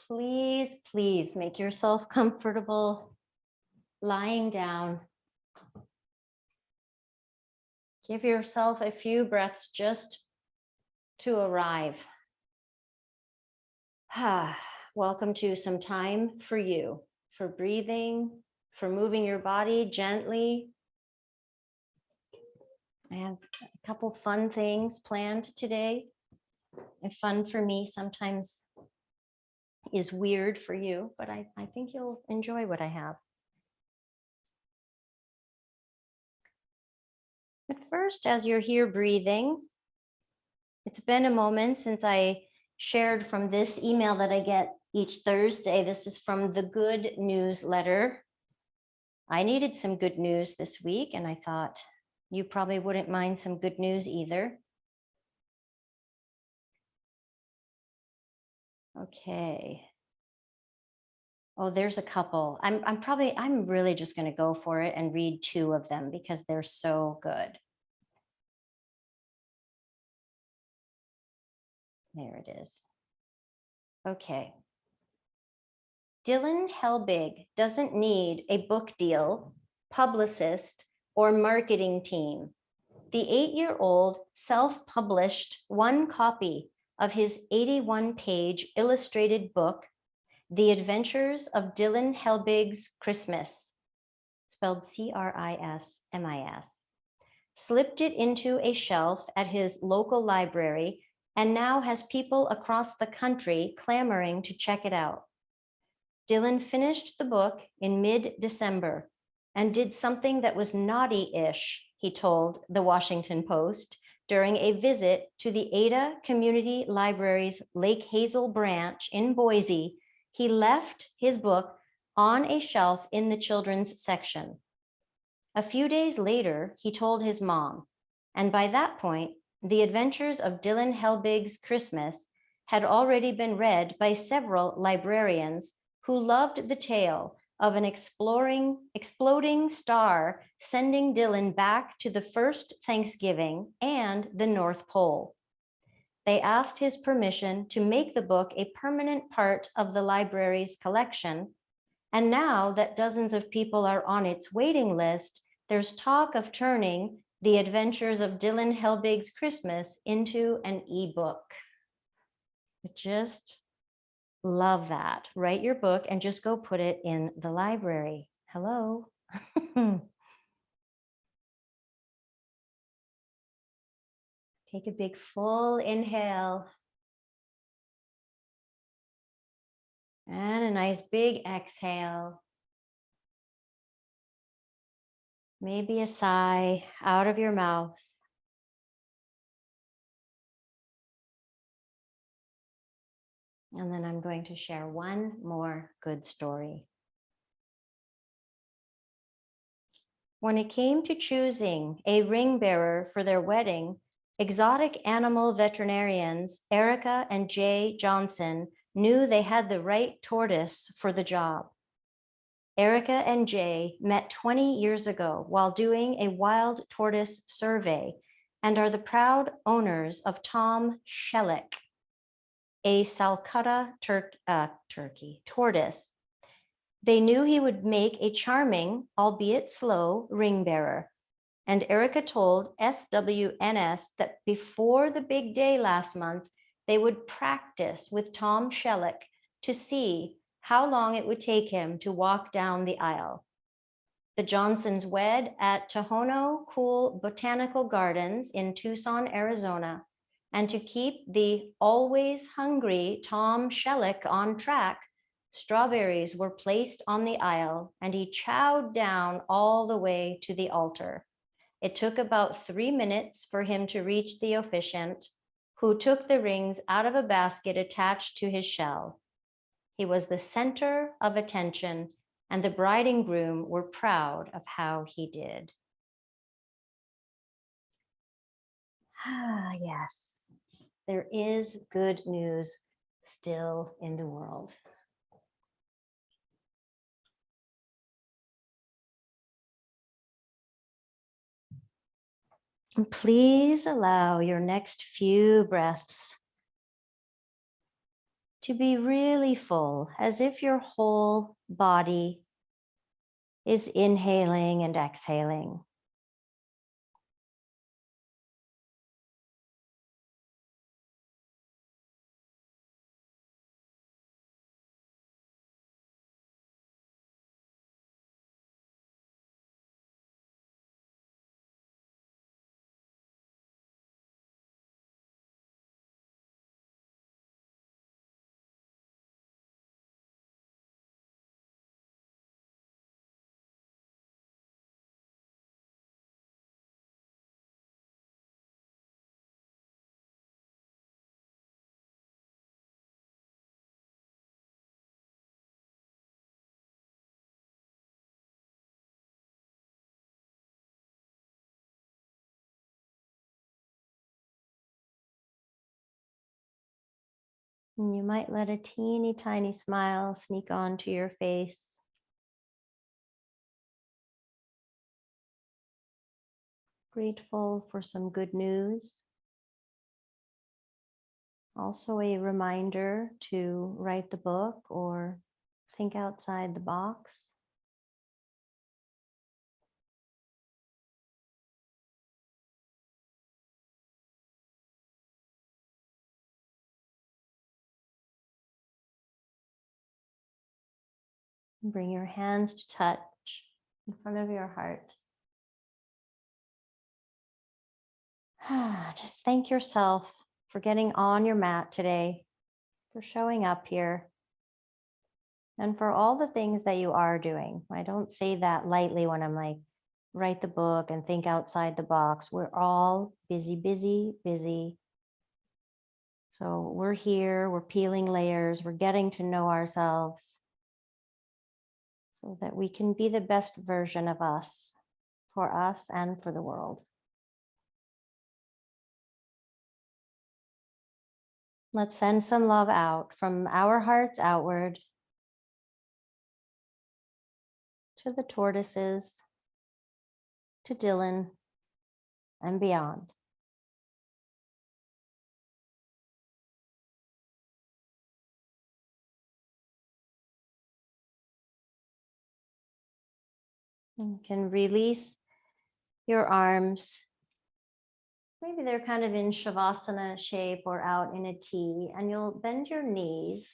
please, please make yourself comfortable lying down. Give yourself a few breaths just to arrive. Welcome to some time for you, for breathing, for moving your body gently. I have a couple fun things planned today. And fun for me sometimes is weird for you, but I think you'll enjoy what I have. But first, as you're here breathing, it's been a moment since I shared from this email that I get each Thursday. This is from the Good newsletter. I needed some good news this week, and I thought you probably wouldn't mind some good news either. Okay. Oh, there's a couple. I'm really just going to go for it and read two of them because they're so good. There it is. Okay. Dylan Helbig doesn't need a book deal, publicist, or marketing team. The 8-year-old self-published one copy of his 81-page illustrated book, The Adventures of Dylan Helbig's Christmas, spelled Christmas, slipped it into a shelf at his local library and now has people across the country clamoring to check it out. Dylan finished the book in mid-December and did something that was naughty-ish, he told the Washington Post during a visit to the Ada Community Library's Lake Hazel branch in Boise. He left his book on a shelf in the children's section. A few days later, he told his mom, and by that point, The Adventures of Dylan Helbig's Christmas had already been read by several librarians who loved the tale of an exploding star sending Dylan back to the first Thanksgiving and the North Pole. They asked his permission to make the book a permanent part of the library's collection. And now that dozens of people are on its waiting list, there's talk of turning The Adventures of Dylan Helbig's Christmas into an ebook. Just love that. Write your book and just go put it in the library. Hello. Take a big full inhale. And a nice big exhale. Maybe a sigh out of your mouth. And then I'm going to share one more good story. When it came to choosing a ring bearer for their wedding, exotic animal veterinarians Erica and Jay Johnson knew they had the right tortoise for the job. Erica and Jay met 20 years ago while doing a wild tortoise survey and are the proud owners of Tom Shelik, a Calcutta tortoise. They knew he would make a charming, albeit slow, ring bearer. And Erica told SWNS that before the big day last month, they would practice with Tom Shelik to see how long it would take him to walk down the aisle. The Johnsons wed at Tohono Cool Botanical Gardens in Tucson, Arizona. And to keep the always hungry Tom Shelik on track, strawberries were placed on the aisle and he chowed down all the way to the altar. It took about 3 minutes for him to reach the officiant, who took the rings out of a basket attached to his shell. He was the center of attention, and the bride and groom were proud of how he did. Ah, yes. There is good news still in the world. And please allow your next few breaths to be really full, as if your whole body is inhaling and exhaling. And you might let a teeny tiny smile sneak onto your face. Grateful for some good news. Also a reminder to write the book or think outside the box. Bring your hands to touch in front of your heart. Just thank yourself for getting on your mat today, for showing up here, and for all the things that you are doing. I don't say that lightly when I'm like, write the book and think outside the box. We're all busy, busy, busy. So we're here, we're peeling layers, we're getting to know ourselves so that we can be the best version of us for us and for the world. Let's send some love out from our hearts outward to the tortoises, to Dylan, and beyond. You can release your arms. Maybe they're kind of in Shavasana shape or out in a T, and you'll bend your knees.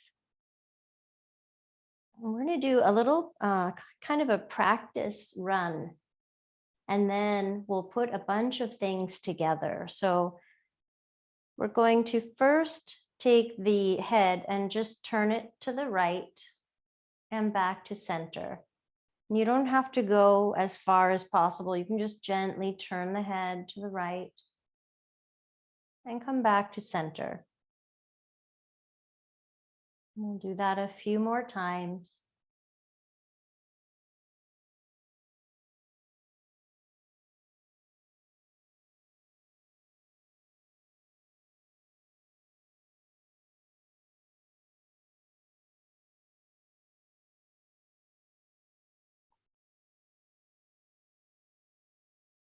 And we're going to do a little kind of a practice run, and then we'll put a bunch of things together. So we're going to first take the head and just turn it to the right and back to center. You don't have to go as far as possible. You can just gently turn the head to the right and come back to center. We'll do that a few more times.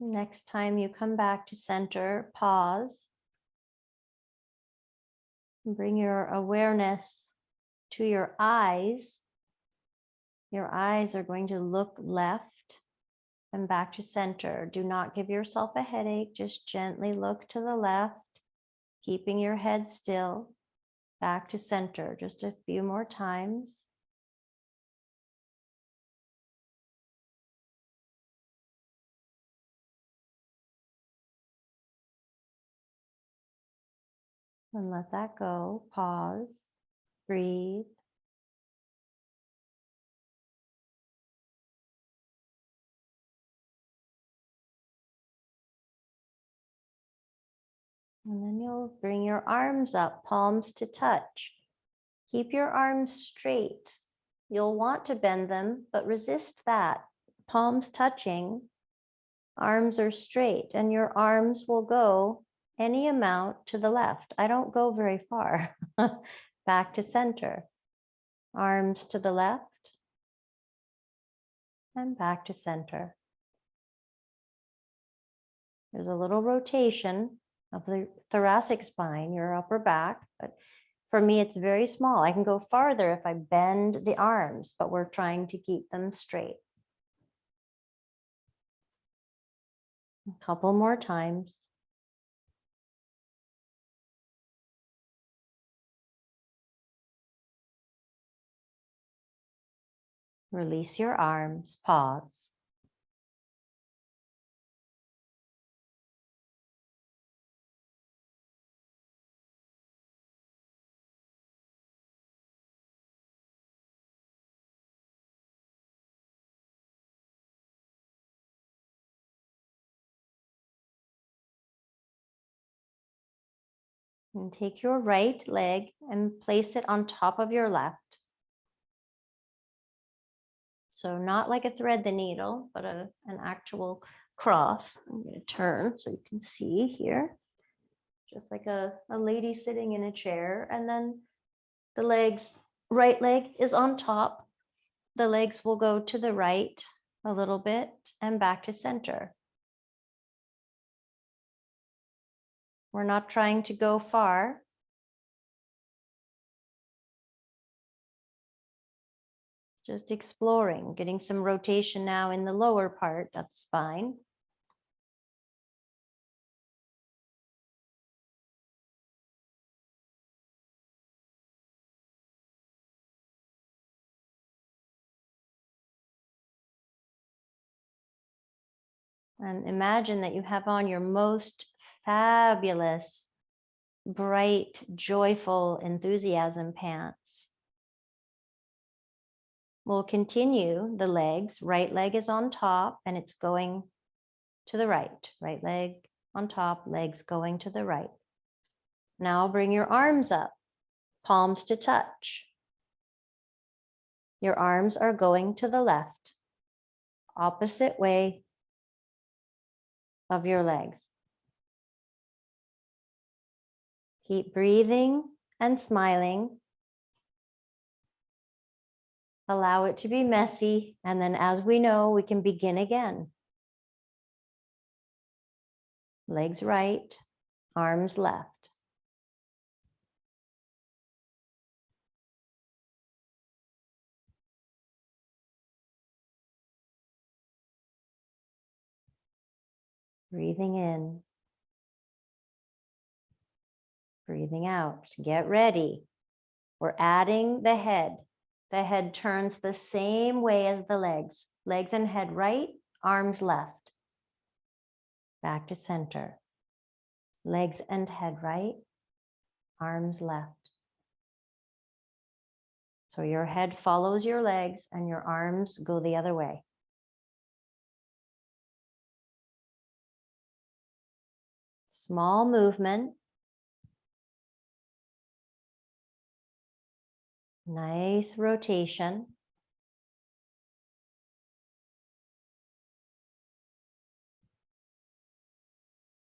Next time you come back to center, pause. Bring your awareness to your eyes. Your eyes are going to look left and back to center. Do not give yourself a headache. Just gently look to the left, keeping your head still. Back to center. Just a few more times. And let that go. Pause. Breathe. And then you'll bring your arms up, palms to touch. Keep your arms straight. You'll want to bend them, but resist that. Palms touching, arms are straight, and your arms will go any amount to the left. I don't go very far. Back to center. Arms to the left and back to center. There's a little rotation of the thoracic spine, your upper back, but For me, it's very small. I can go farther if I bend the arms, but we're trying to keep them straight. A couple more times. Release your arms, pause. And take your right leg and place it on top of your left. So not like a thread the needle, but an actual cross. I'm going to turn so you can see here. Just like a lady sitting in a chair. And then the legs, right leg is on top. The legs will go to the right a little bit and back to center. We're not trying to go far. Just exploring, getting some rotation now in the lower part of the spine. And imagine that you have on your most fabulous, bright, joyful enthusiasm pants. We'll continue the legs. Right leg is on top and it's going to the right. Right leg on top, legs going to the right. Now bring your arms up, palms to touch. Your arms are going to the left, opposite way of your legs. Keep breathing and smiling. Allow it to be messy. And then as we know, we can begin again. Legs right, arms left. Breathing in. Breathing out. Get ready. We're adding the head. The head turns the same way as the legs. Legs and head right, arms left. Back to center. Legs and head right, arms left. So your head follows your legs and your arms go the other way. Small movement. Nice rotation.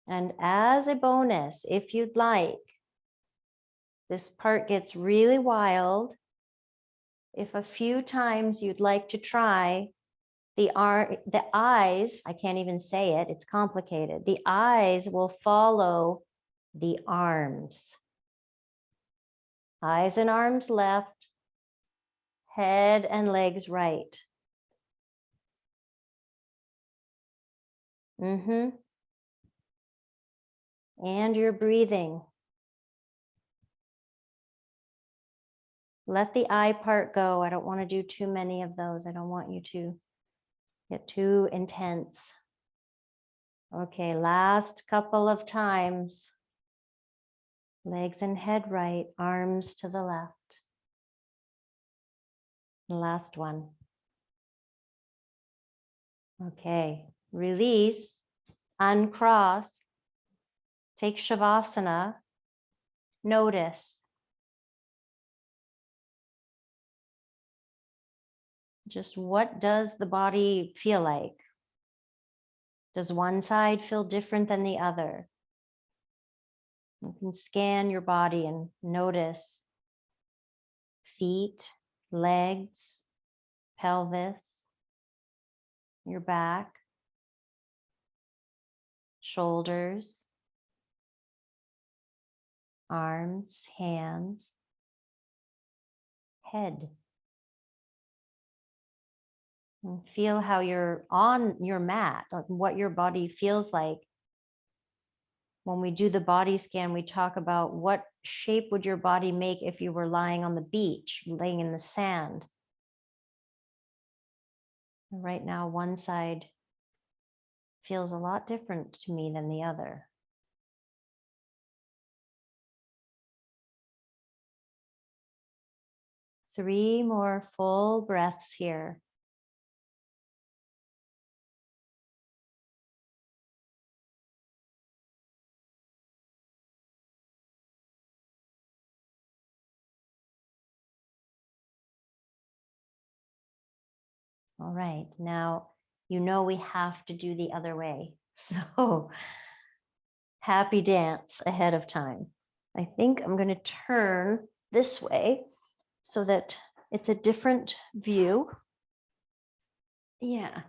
And as a bonus, if you'd like, this part gets really wild. If a few times you'd like to try the eyes, I can't even say it, it's complicated. The eyes will follow the arms. Eyes and arms left, head and legs right. And you're breathing. Let the eye part go. I don't want to do too many of those. I don't want you to get too intense. Okay, last couple of times. Legs and head right, arms to the left. Last one. Okay, release, uncross, take Shavasana, notice. Just what does the body feel like? Does one side feel different than the other? You can scan your body and notice feet, legs, pelvis, your back, shoulders, arms, hands, head. And feel how you're on your mat, what your body feels like. When we do the body scan, we talk about what shape would your body make if you were lying on the beach, laying in the sand. Right now, one side feels a lot different to me than the other. Three more full breaths here. All right, now you know we have to do the other way. So happy dance ahead of time. I think I'm going to turn this way so that it's a different view. Yeah.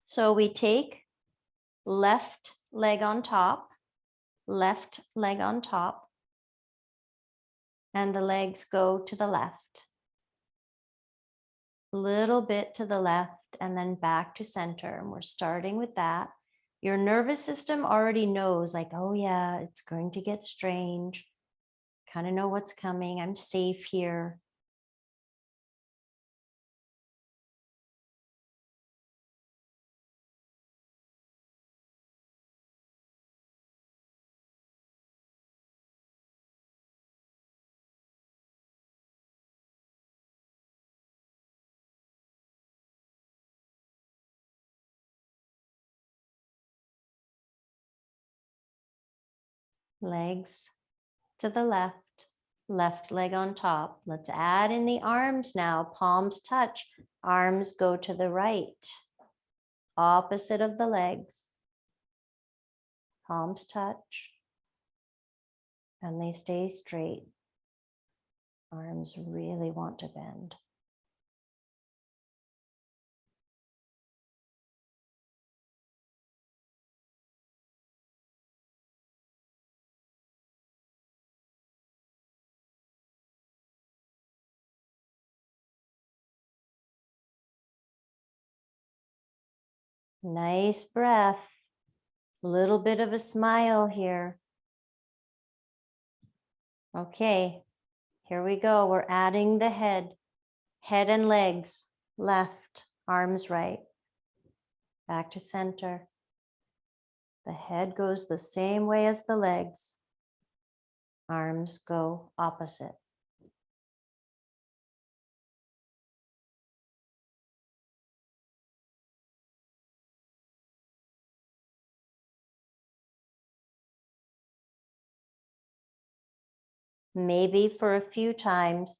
So we take left leg on top, left leg on top, and the legs go to the left. A little bit to the left and then back to center. And we're starting with that. Your nervous system already knows, like, oh yeah, it's going to get strange. Kind of know what's coming. I'm safe here. Legs to the left, left leg on top. Let's add in the arms now. Palms touch, arms go to the right. Opposite of the legs. Palms touch and they stay straight. Arms really want to bend. Nice breath. A little bit of a smile here. Okay, here we go. We're adding the head and legs, left, arms right, back to center. The head goes the same way as the legs. Arms go opposite. Maybe for a few times,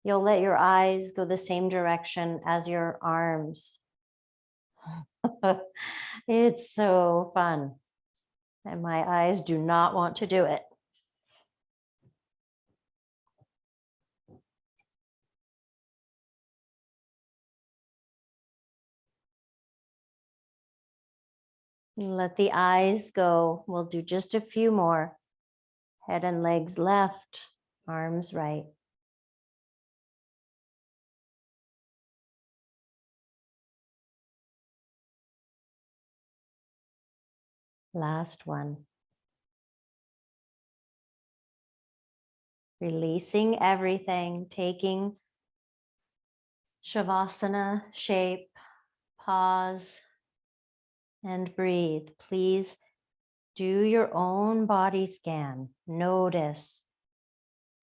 you'll let your eyes go the same direction as your arms. It's so fun. And my eyes do not want to do it. Let the eyes go. We'll do just a few more. Head and legs left, arms right. Last one. Releasing everything, taking Shavasana shape, pause, and breathe. Please do your own body scan. Notice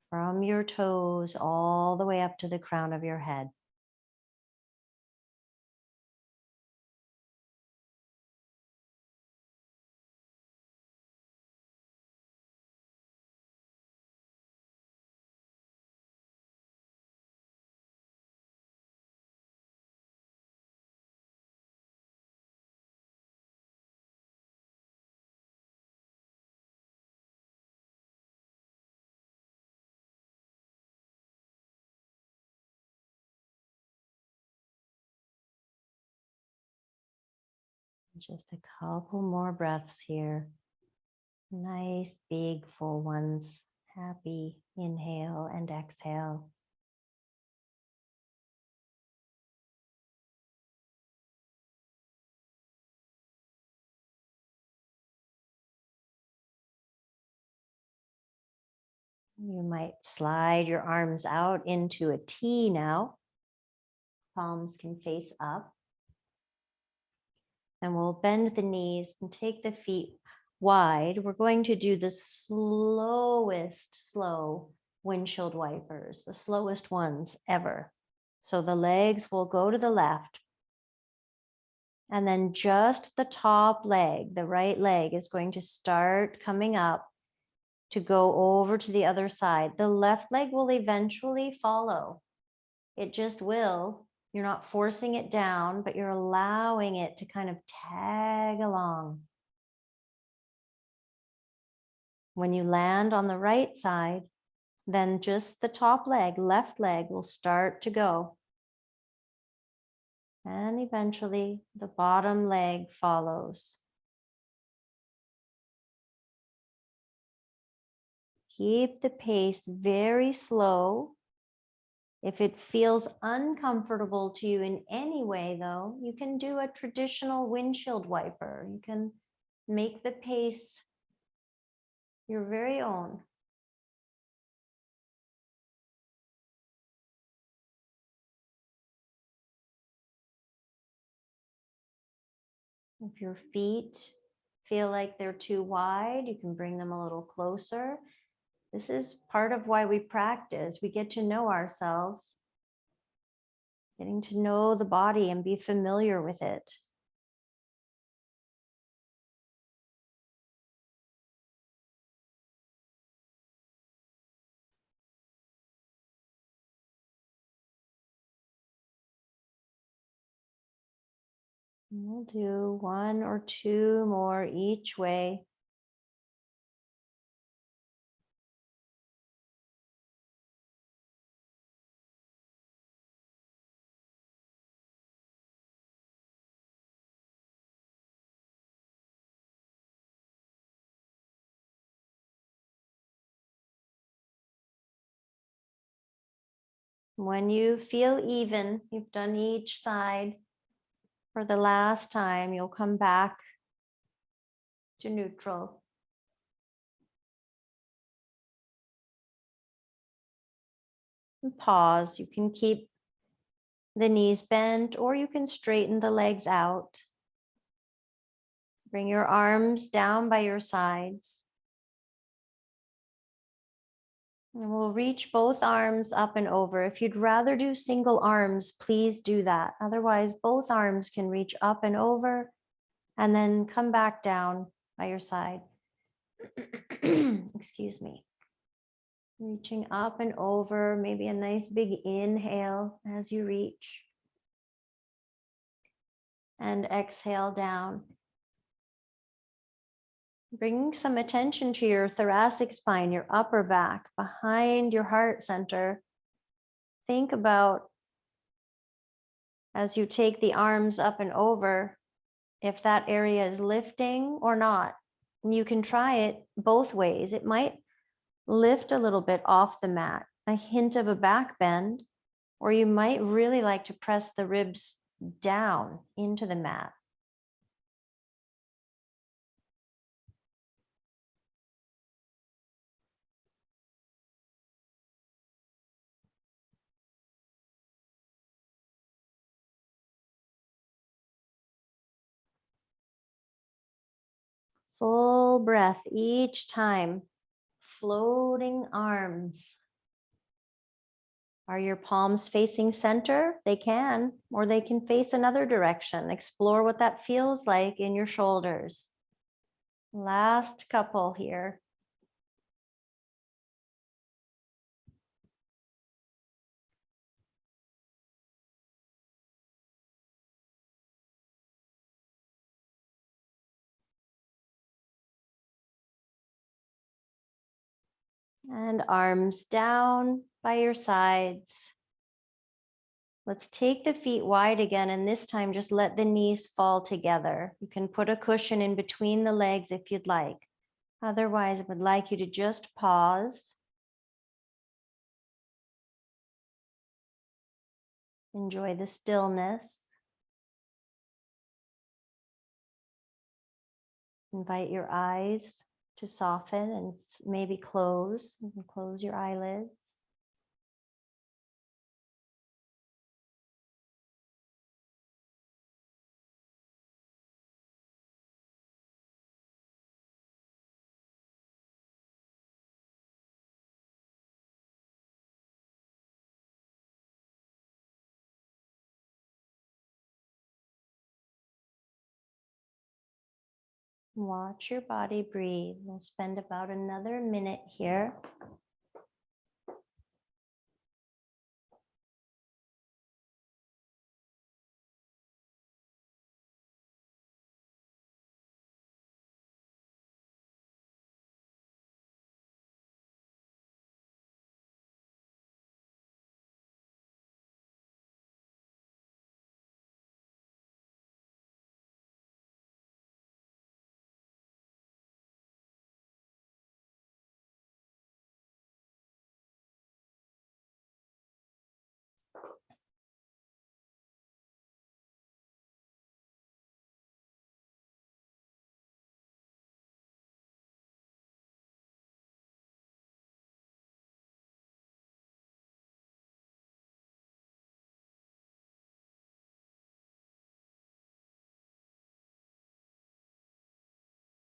from your toes all the way up to the crown of your head. Just a couple more breaths here. Nice, big, full ones. Happy inhale and exhale. You might slide your arms out into a T now. Palms can face up. And we'll bend the knees and take the feet wide. We're going to do the slowest slow windshield wipers, the slowest ones ever. So the legs will go to the left. And then just the top leg, the right leg, is going to start coming up to go over to the other side. The left leg will eventually follow. It just will. You're not forcing it down, but you're allowing it to kind of tag along. When you land on the right side, then just the top leg, left leg, will start to go. And eventually the bottom leg follows. Keep the pace very slow. If it feels uncomfortable to you in any way, though, you can do a traditional windshield wiper. You can make the pace your very own. If your feet feel like they're too wide, you can bring them a little closer. This is part of why we practice. We get to know ourselves, getting to know the body and be familiar with it. We'll do one or two more each way. When you feel even, you've done each side for the last time, you'll come back to neutral. And pause. You can keep the knees bent or you can straighten the legs out. Bring your arms down by your sides. And we'll reach both arms up and over. If you'd rather do single arms, please do that. Otherwise, both arms can reach up and over and then come back down by your side. Excuse me. Reaching up and over, maybe a nice big inhale as you reach. And exhale down. Bringing some attention to your thoracic spine, your upper back, behind your heart center. Think about, as you take the arms up and over, if that area is lifting or not. And you can try it both ways. It might lift a little bit off the mat, a hint of a back bend, or you might really like to press the ribs down into the mat. Full breath each time. Floating arms. Are your palms facing center? They can, or they can face another direction. Explore what that feels like in your shoulders. Last couple here. And arms down by your sides. Let's take the feet wide again, and this time just let the knees fall together. You can put a cushion in between the legs if you'd like. Otherwise, I would like you to just pause. Enjoy the stillness. Invite your eyes to soften and maybe close your eyelids. Watch your body breathe. We'll spend about another minute here.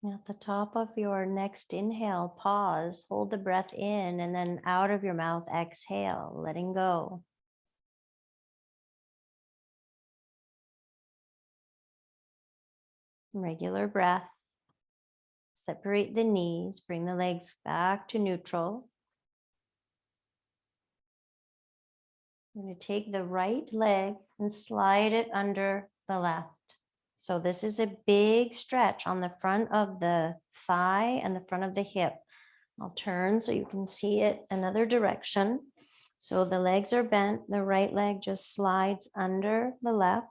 At the top of your next inhale, pause, hold the breath in, and then out of your mouth, exhale, letting go. Regular breath. Separate the knees, bring the legs back to neutral. I'm going to take the right leg and slide it under the left. So this is a big stretch on the front of the thigh and the front of the hip. I'll turn so you can see it another direction. So the legs are bent, the right leg just slides under the left.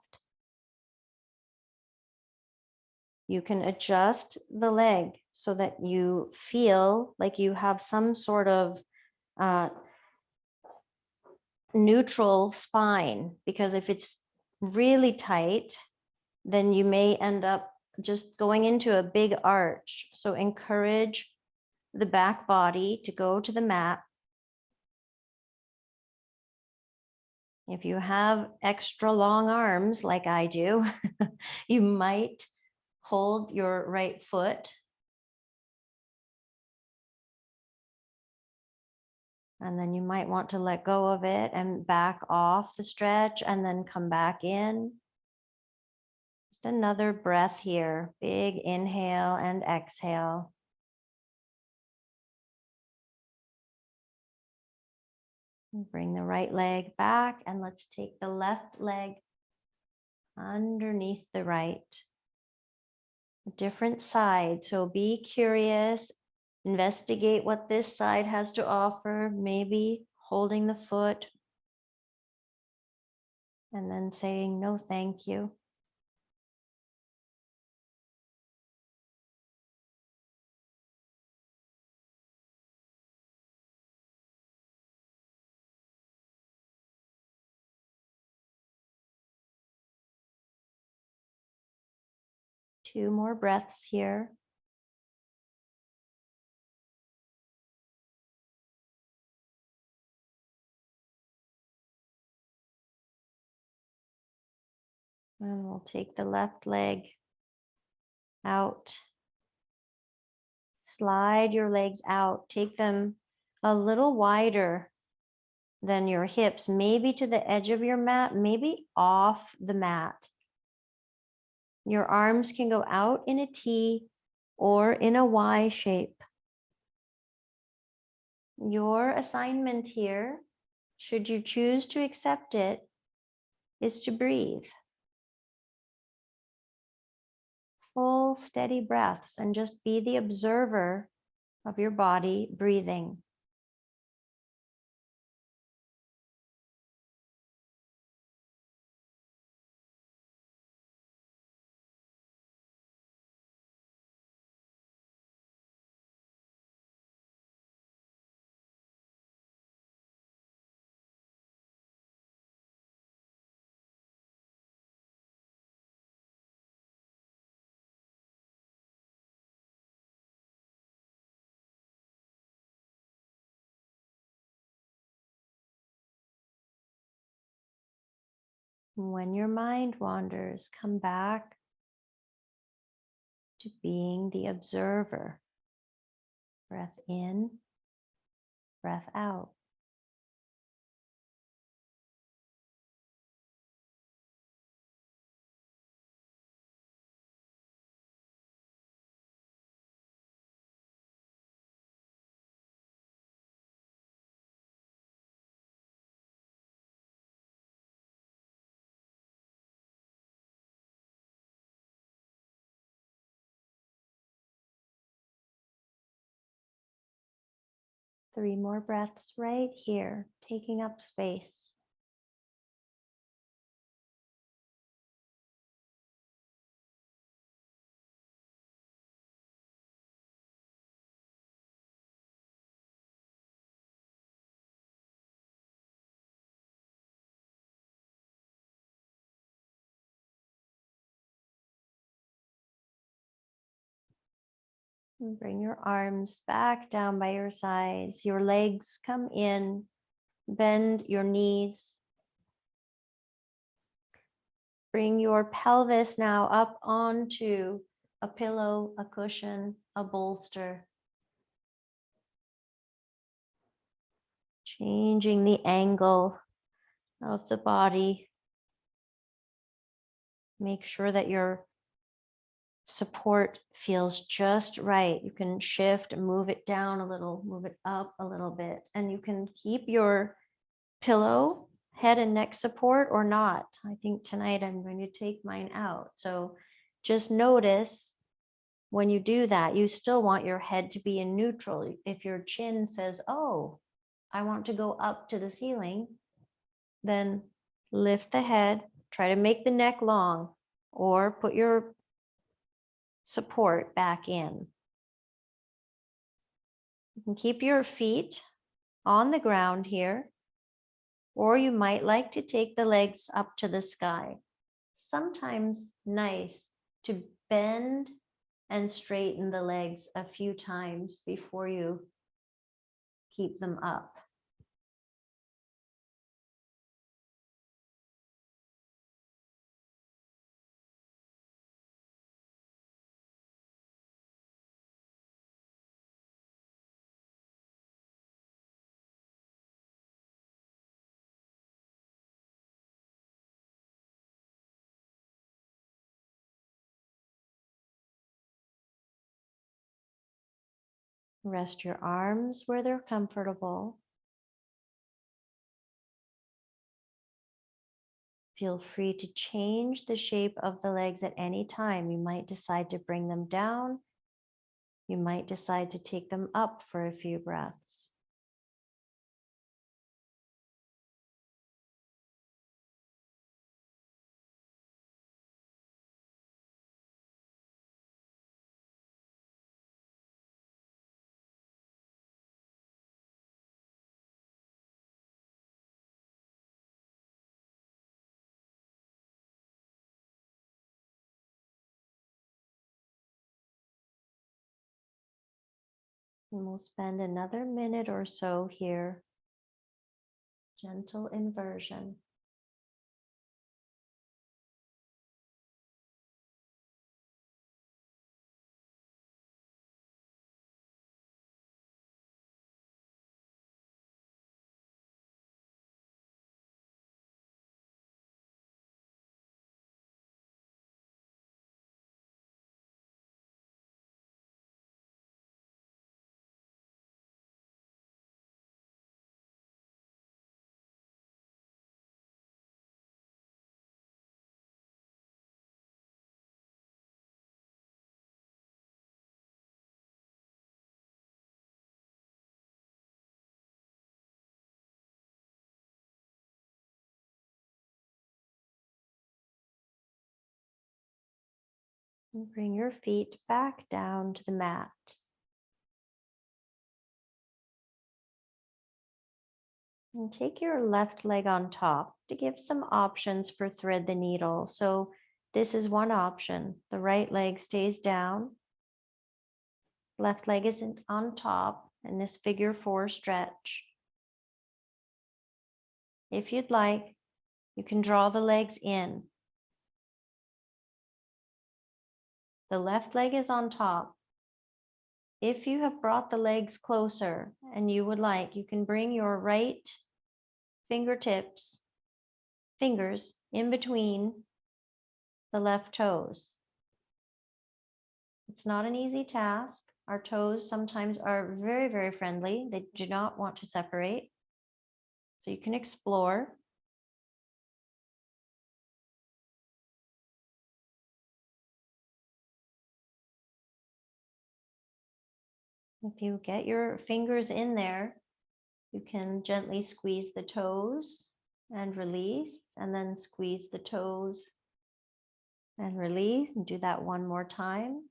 You can adjust the leg so that you feel like you have some sort of neutral spine, because if it's really tight, then you may end up just going into a big arch. So encourage the back body to go to the mat. If you have extra long arms like I do, you might hold your right foot. And then you might want to let go of it and back off the stretch and then come back in. Just another breath here. Big inhale and exhale. Bring the right leg back and let's take the left leg underneath the right. A different side. So be curious, investigate what this side has to offer, maybe holding the foot and then saying no, thank you. Two more breaths here. And we'll take the left leg out. Slide your legs out. Take them a little wider than your hips, maybe to the edge of your mat, maybe off the mat. Your arms can go out in a T or in a Y shape. Your assignment here, should you choose to accept it, is to breathe. Full, steady breaths and just be the observer of your body breathing. When your mind wanders, come back to being the observer. Breath in, breath out. Three more breaths right here, taking up space. And bring your arms back down by your sides. Your legs come in. Bend your knees. Bring your pelvis now up onto a pillow, a cushion, a bolster. Changing the angle of the body. Make sure that your support feels just right. You can shift, move it down a little, move it up a little bit, and you can keep your pillow, head and neck support or not. I think tonight I'm going to take mine out. So just notice when you do that, you still want your head to be in neutral. If your chin says, oh, I want to go up to the ceiling, then lift the head, try to make the neck long, or put your support back in. You can keep your feet on the ground here, or you might like to take the legs up to the sky. Sometimes nice to bend and straighten the legs a few times before you keep them up. Rest your arms where they're comfortable. Feel free to change the shape of the legs at any time. You might decide to bring them down. You might decide to take them up for a few breaths. And we'll spend another minute or so here. Gentle inversion. And bring your feet back down to the mat. And take your left leg on top to give some options for thread the needle. So this is one option. The right leg stays down. Left leg isn't on top in this figure 4 stretch. If you'd like, You can draw the legs in. The left leg is on top. If you have brought the legs closer and you would like, you can bring your right fingers in between the left toes. It's not an easy task. Our toes sometimes are very, very friendly. They do not want to separate. So you can explore. If you get your fingers in there, you can gently squeeze the toes and release, and then squeeze the toes and release, and do that one more time.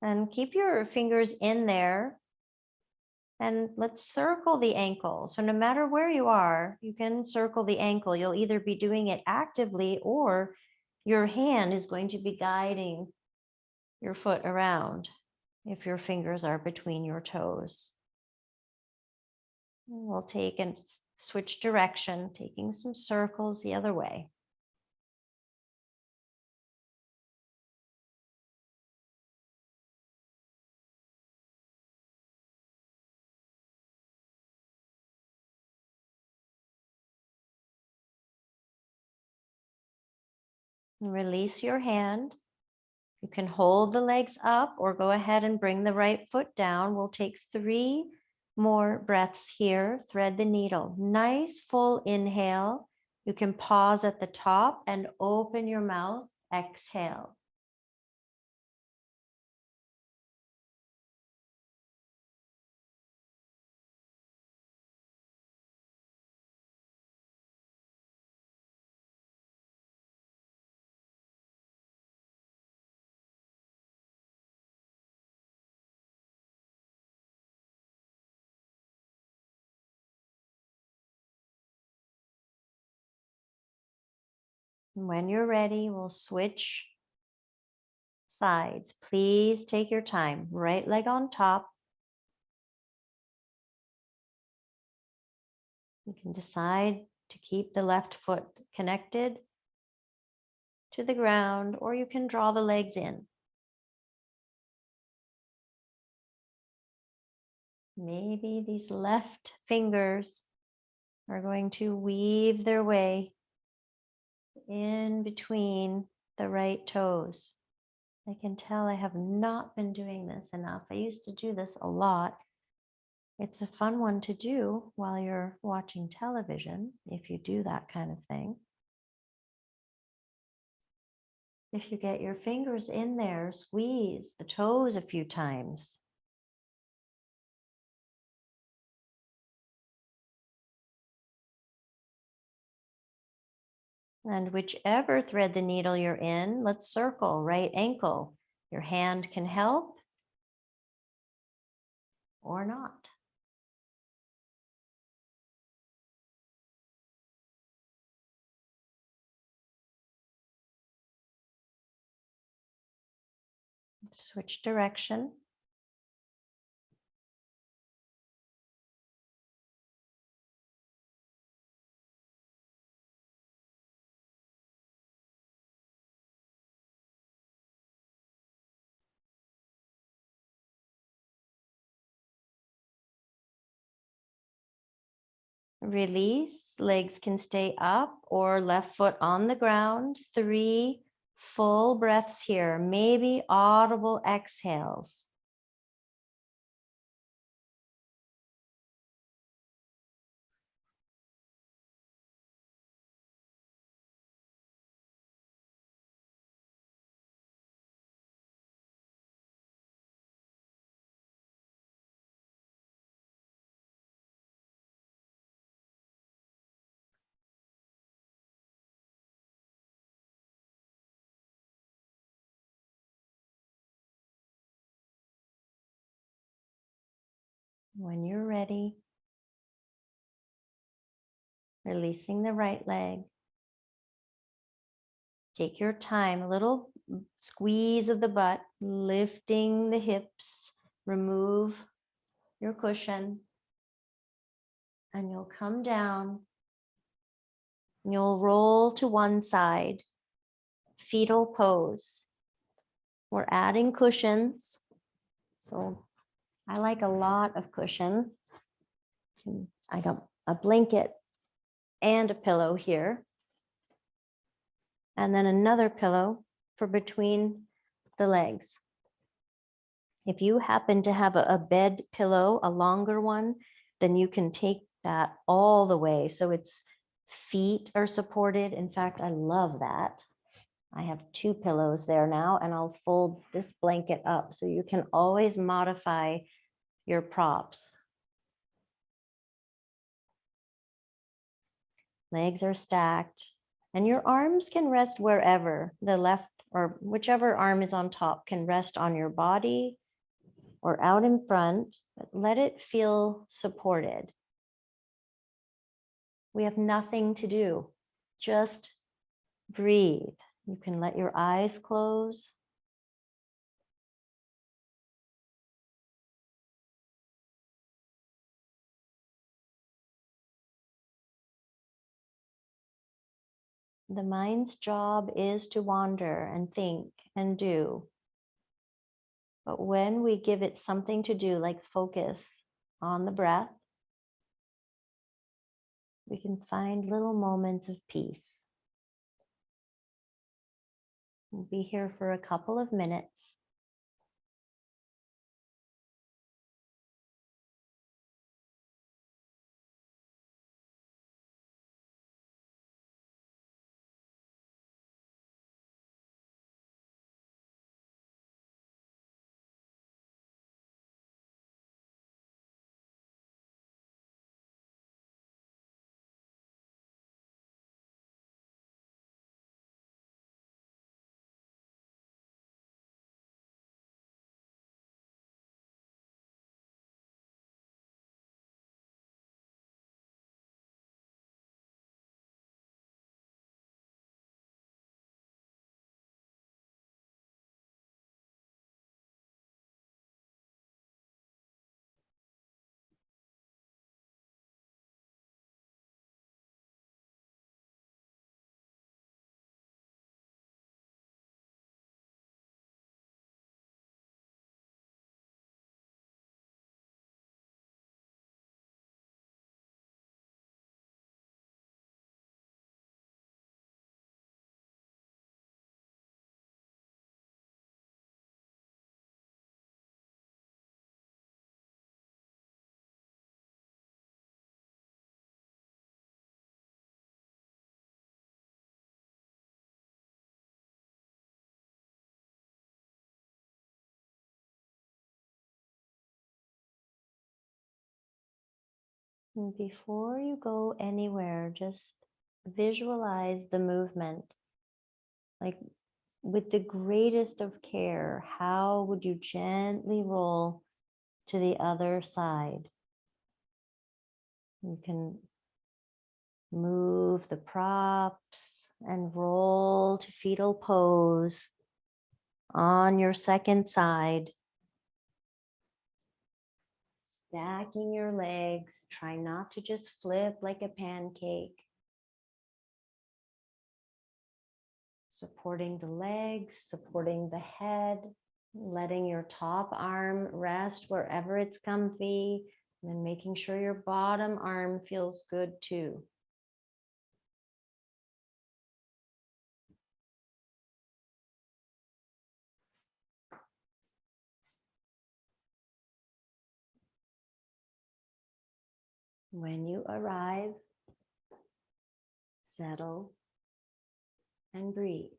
And keep your fingers in there, and let's circle the ankle. So no matter where you are, you can circle the ankle. You'll either be doing it actively or your hand is going to be guiding your foot around if your fingers are between your toes. We'll take and switch direction, taking some circles the other way. Release your hand. You can hold the legs up or go ahead and bring the right foot down. We'll take 3 more breaths here. Thread the needle. Nice full inhale. You can pause at the top and open your mouth. Exhale. When you're ready, we'll switch sides. Please take your time. Right leg on top. You can decide to keep the left foot connected to the ground, or you can draw the legs in. Maybe these left fingers are going to weave their way in between the right toes. I can tell I have not been doing this enough. I used to do this a lot. It's a fun one to do while you're watching television, if you do that kind of thing. If you get your fingers in there, squeeze the toes a few times. And whichever thread the needle you're in, let's circle right ankle. Your hand can help or not. Switch direction. Release, legs can stay up or left foot on the ground. 3 full breaths here, maybe audible exhales. When you're ready, releasing the right leg. Take your time, a little squeeze of the butt, lifting the hips, remove your cushion, and you'll come down. And you'll roll to one side, fetal pose. We're adding cushions. So I like a lot of cushion. I got a blanket and a pillow here. And then another pillow for between the legs. If you happen to have a bed pillow, a longer one, then you can take that all the way. So its feet are supported. In fact, I love that. I have two pillows there now, and I'll fold this blanket up so you can always modify your props. Legs are stacked, and your arms can rest wherever. The left or whichever arm is on top can rest on your body or out in front, but let it feel supported. We have nothing to do, just breathe. You can let your eyes close. The mind's job is to wander and think and do. But when we give it something to do, like focus on the breath, we can find little moments of peace. We'll be here for a couple of minutes. And before you go anywhere, just visualize the movement. Like with the greatest of care, how would you gently roll to the other side? You can move the props and roll to fetal pose on your second side. Stacking your legs. Try not to just flip like a pancake. Supporting the legs, supporting the head, letting your top arm rest wherever it's comfy, and then making sure your bottom arm feels good too. When you arrive, settle and breathe.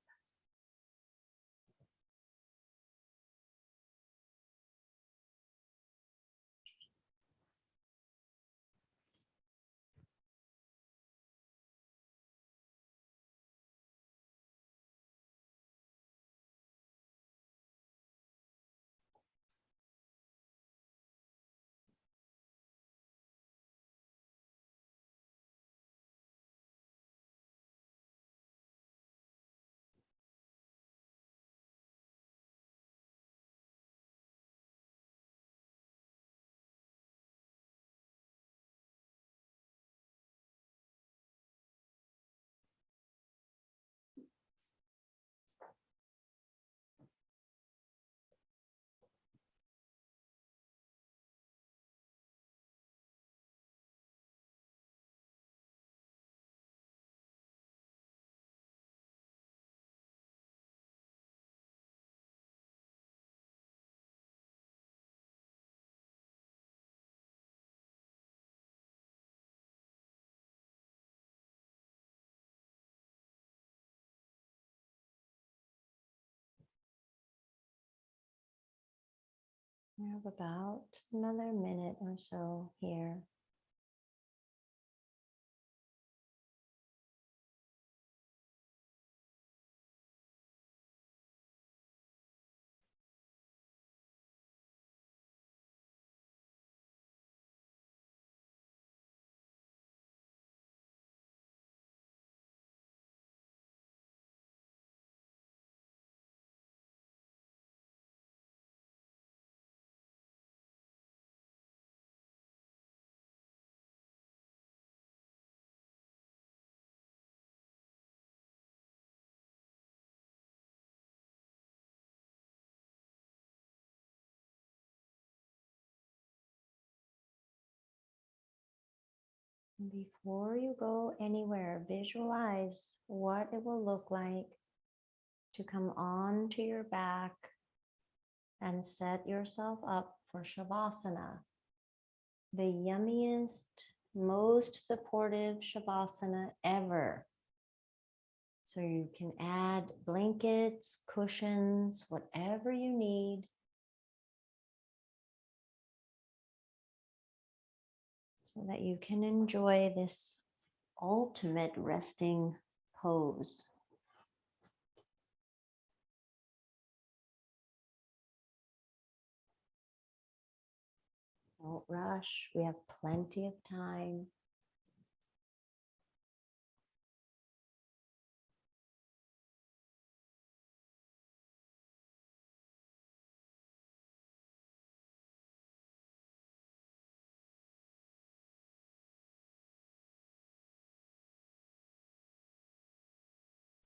We have about another minute or so here. Before you go anywhere, visualize what it will look like to come onto your back and set yourself up for Shavasana, the yummiest, most supportive Shavasana ever. So you can add blankets, cushions, whatever you need. So that you can enjoy this ultimate resting pose. Don't rush, we have plenty of time.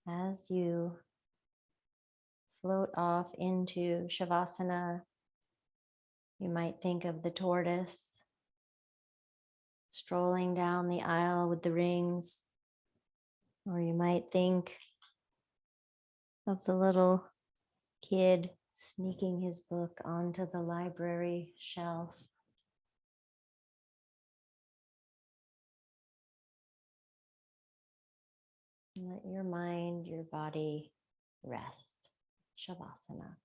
As you float off into Shavasana, you might think of the tortoise strolling down the aisle with the rings, or you might think of the little kid sneaking his book onto the library shelf. Let your mind, your body rest. Shavasana.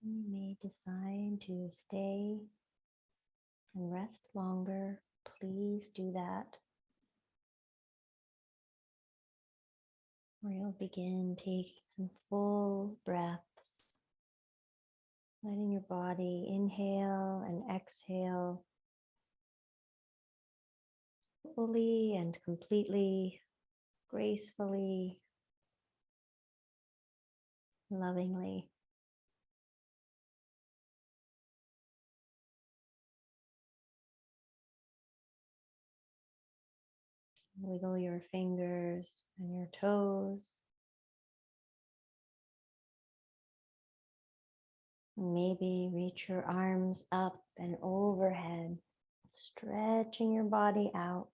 You may decide to stay and rest longer. Please do that. Or you'll begin taking some full breaths, letting your body inhale and exhale fully and completely, gracefully, lovingly. Wiggle your fingers and your toes. Maybe reach your arms up and overhead, stretching your body out.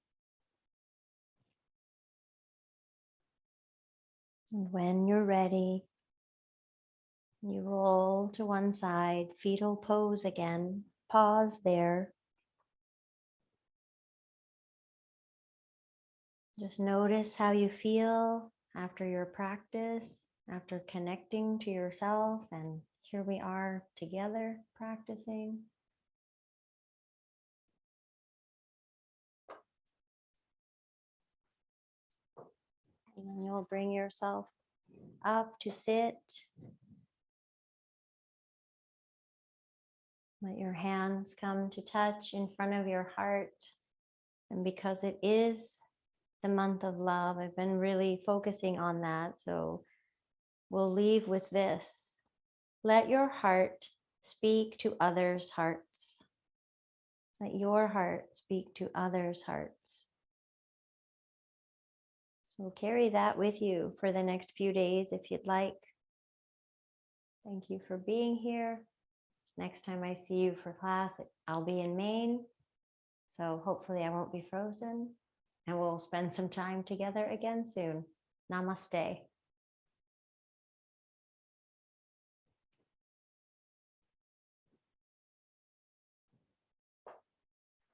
And when you're ready, you roll to one side, fetal pose again. Pause there. Just notice how you feel after your practice, after connecting to yourself, and here we are together practicing. And then you'll bring yourself up to sit. Let your hands come to touch in front of your heart. And because it is the month of love, I've been really focusing on that. So we'll leave with this. Let your heart speak to others' hearts. Let your heart speak to others' hearts. So carry that with you for the next few days if you'd like. Thank you for being here. Next time I see you for class, I'll be in Maine. So hopefully I won't be frozen, and we'll spend some time together again soon. Namaste.